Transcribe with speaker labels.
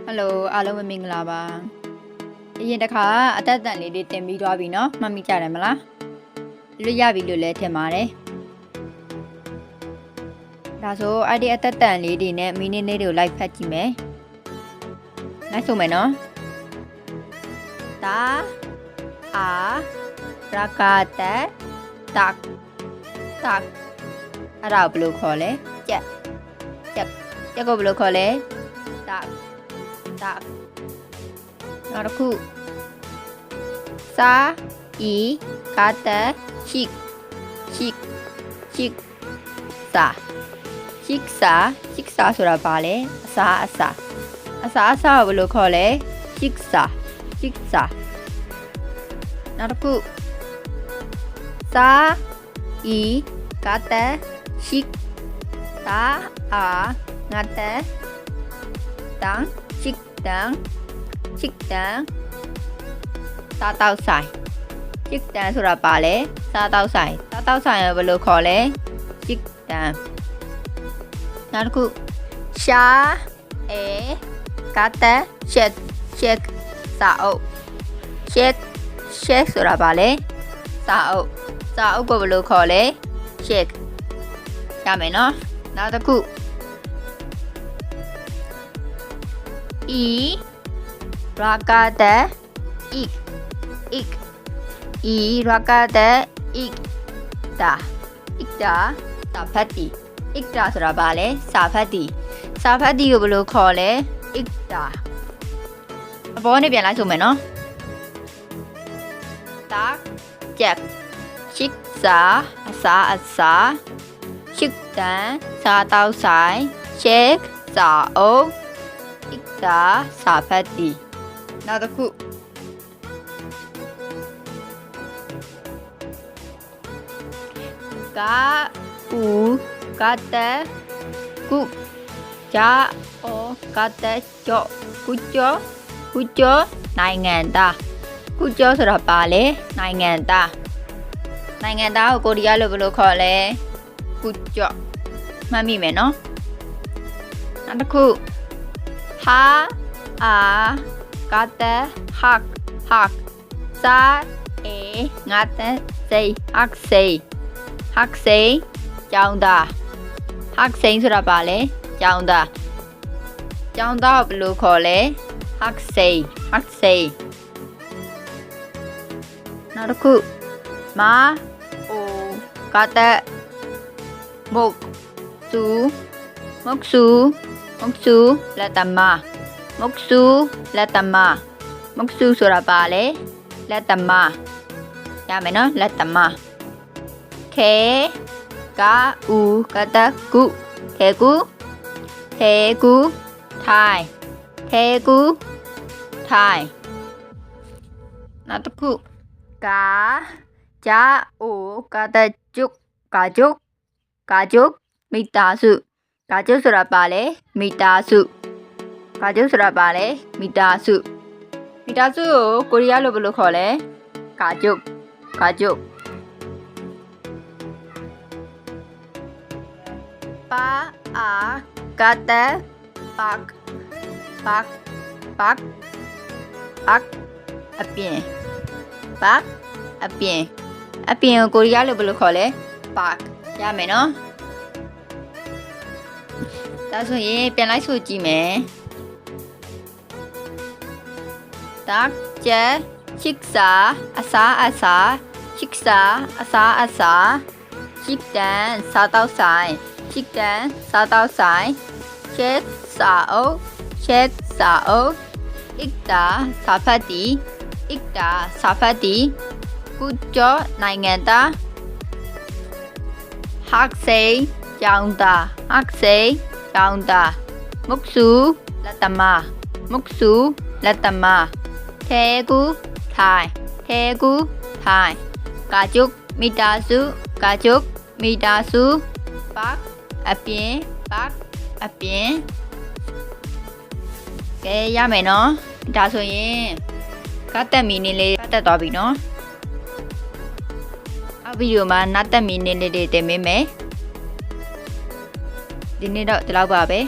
Speaker 1: Hello အားလုံးပဲမင်္ဂလာပါအရင်တစ်ခါအသက်တန်လေးတွေတင်ပြီးသွားပြီနော်မှတ်မိကြတယ်မလားလွတ်ရပြီလို့လည်းထင်ပါတယ်ဒါဆိုအဲ့ဒီအသက်တန်လေးတွေနဲ့မိနစ်လေးတွေကိုလိုက်ဖတ်ကြည့်မယ်လိုက်ဆိုမယ်နော်တာအာရာကာတက်တက်တက်အဲ့ဒါဘယ်လိုခေါ်လဲကြက်ကိုဘယ်လိုခေါ်လဲတက်နောက်တစ်ခုစာအီကာတချိစာဆိုတာဘာလဲအစာကိုဘယ်လိုခေါ်လဲချိစာနောက်တစ်ခုစာအီကာတချိတာအာငါတတန်chích tán ta tao xài chích tánဆိုတာပါလဲစားတောက်ဆိုင်ဘယ်လိုခေါ်လဲ chích tán နောက်တစ်ခုရှာအေကတcheck စာအုပ် check ဆိုတာပါလဲစာအုပ်ကိုဘယ်လိုခေါ်လဲ check ရမယ်နော်နောက်တစ်ခုE rakata ik rakata iktaစာဖတ်တီ ikta ဆိုတာဘာလဲစာဖတ်တီကိုဘယ်လိုခေါ်လဲ ikta အပေါ်နေပြန်လိုက်ဆိုမယ်နော်တာချက်ချစ်စာအစာချစ်တန်စာတောက်ဆိုင် check စာအုပ် ikta စာဖတ်တီနောက်တစ်ခုကာဦးကတကုဂျာအောကတကျော်ကုကျော်နိုင်ငံသားကုကျော်ဆိုတာပါလေနိုင်ငံသားကိုကိုရီးယားလိုဘယ်လိုခေါ်လဲကုကျော်မှတ်မိမယ်နော်နောက်တစ်ခုဟာအာကတဟက်စာအေငါတစိဟက်စိကျောင်းသားဟက်စိဆိုတာပါလေကျောင်းသားကိုဘယ်လိုခေါ်လဲဟက်စိနောက်တစ်ခုမာအိုကတမုတ်စုလက်တမမုတ်စုဆိုတာပါလေလက်တမရမယ်နော်လက်တမခဲကာဦးကတကုခဲကူထိုင်နောက်တစ်ခုကာဂျာအိုကတကာဂျုတ်မိသားစုကာဂျုတ်ဆိုတာပါလေမိသားစုကိုကိုရီးယားလိုဘယ်လိုခေါ်လဲကာဂျုတ်ပါအာကတပတ်အပြင်ကိုကိုရီးယားလိုဘယ်လိုခေါ်လဲပတ်ရမယ်နော်ဒါဆိုရင်ပြန်လိုက်ဆိုကြည့်မယ်တက်ချက်ချစ်စာအစာချစ်တန်စားတောက်ဆိုင်check စာအုပ် ikta စာဖတ်တီကုကျော်နိုင်ငံသားဟက်စိကျောင်းသားမုတ်စုလက်တမခဲကူထိုင်ကာဂျုတ်မိသားစုပတ်အပြင်ကဲရမယ်နော်ဒါဆိုရင်ကတ်တက်မီနစ်လေးတက်သွားပြီနော်ဗီဒီယိုမှာနတ်တက်မီနစ်လေးတွေတင်ပေးမယ်ဒီနေ့တော့ဒီလောက်ပါပဲ